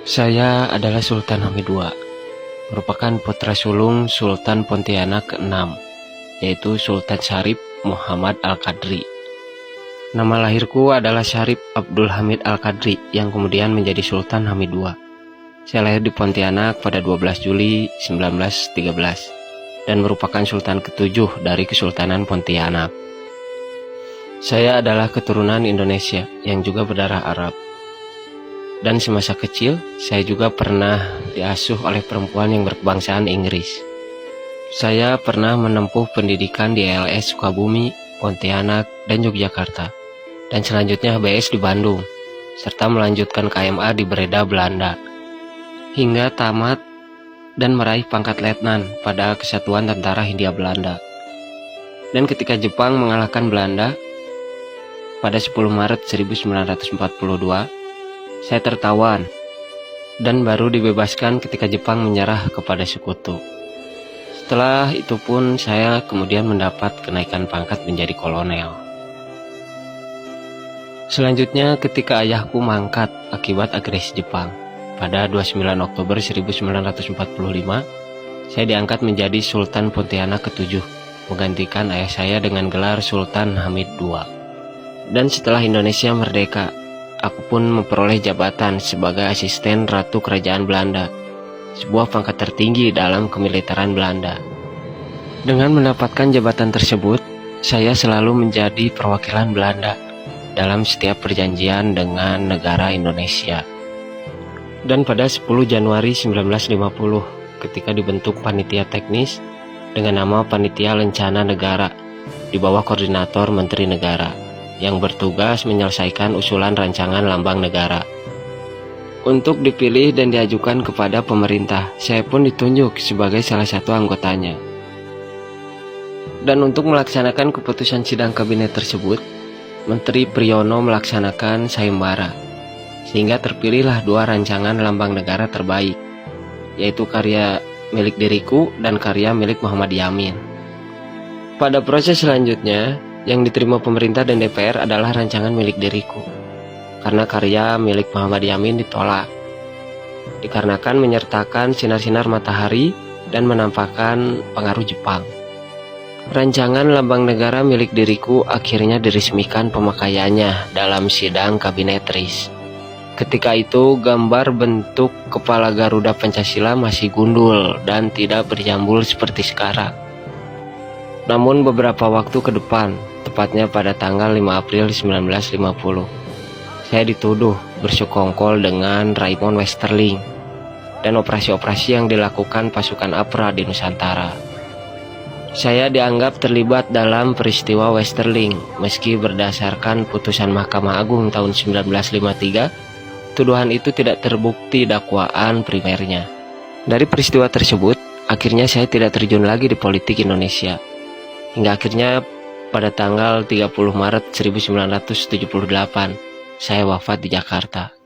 Saya adalah Sultan Hamid II, merupakan putra sulung Sultan Pontianak ke-6, yaitu Sultan Syarif Muhammad Al-Qadri. Nama lahirku adalah Syarif Abdul Hamid Al-Qadri yang kemudian menjadi Sultan Hamid II. Saya lahir di Pontianak pada 12 Juli 1913 dan merupakan Sultan ke-7 dari Kesultanan Pontianak. Saya adalah keturunan Indonesia yang juga berdarah Arab. Dan semasa kecil, saya juga pernah diasuh oleh perempuan yang berkebangsaan Inggris. Saya pernah menempuh pendidikan di LS Sukabumi, Pontianak, dan Yogyakarta. Dan selanjutnya HBS di Bandung, serta melanjutkan KMA di Breda, Belanda. Hingga tamat dan meraih pangkat letnan pada Kesatuan Tentara Hindia Belanda. Dan ketika Jepang mengalahkan Belanda, pada 10 Maret 1942, saya tertawan dan baru dibebaskan ketika Jepang menyerah kepada sekutu. Setelah itu pun saya kemudian mendapat kenaikan pangkat menjadi kolonel. Selanjutnya ketika ayahku mangkat akibat agresi Jepang, pada 29 Oktober 1945, saya diangkat menjadi Sultan Pontianak ke-7, menggantikan ayah saya dengan gelar Sultan Hamid II. Dan setelah Indonesia merdeka, aku pun memperoleh jabatan sebagai asisten Ratu Kerajaan Belanda, sebuah pangkat tertinggi dalam kemiliteran Belanda. Dengan mendapatkan jabatan tersebut, saya selalu menjadi perwakilan Belanda dalam setiap perjanjian dengan negara Indonesia. Dan pada 10 Januari 1950, ketika dibentuk panitia teknis dengan nama Panitia Lencana Negara di bawah koordinator Menteri Negara, yang bertugas menyelesaikan usulan rancangan lambang negara. Untuk dipilih dan diajukan kepada pemerintah, saya pun ditunjuk sebagai salah satu anggotanya. Dan untuk melaksanakan keputusan sidang kabinet tersebut, Menteri Priyono melaksanakan sayembara, sehingga terpilihlah 2 rancangan lambang negara terbaik, yaitu karya milik diriku dan karya milik Muhammad Yamin. Pada proses selanjutnya, yang diterima pemerintah dan DPR adalah rancangan milik diriku, karena karya milik Muhammad Yamin ditolak, dikarenakan menyertakan sinar-sinar matahari dan menampakkan pengaruh Jepang. Rancangan lambang negara milik diriku akhirnya diresmikan pemakaiannya dalam sidang kabinet RIS. Ketika itu gambar bentuk kepala Garuda Pancasila masih gundul dan tidak berjambul seperti sekarang. Namun beberapa waktu ke depan, tepatnya pada tanggal 5 April 1950, saya dituduh bersekongkol dengan Raymond Westerling dan operasi-operasi yang dilakukan pasukan APRA di Nusantara. Saya dianggap terlibat dalam peristiwa Westerling, meski berdasarkan putusan Mahkamah Agung tahun 1953, tuduhan itu tidak terbukti dakwaan primernya. Dari peristiwa tersebut, akhirnya saya tidak terjun lagi di politik Indonesia. Hingga akhirnya pada tanggal 30 Maret 1978, saya wafat di Jakarta.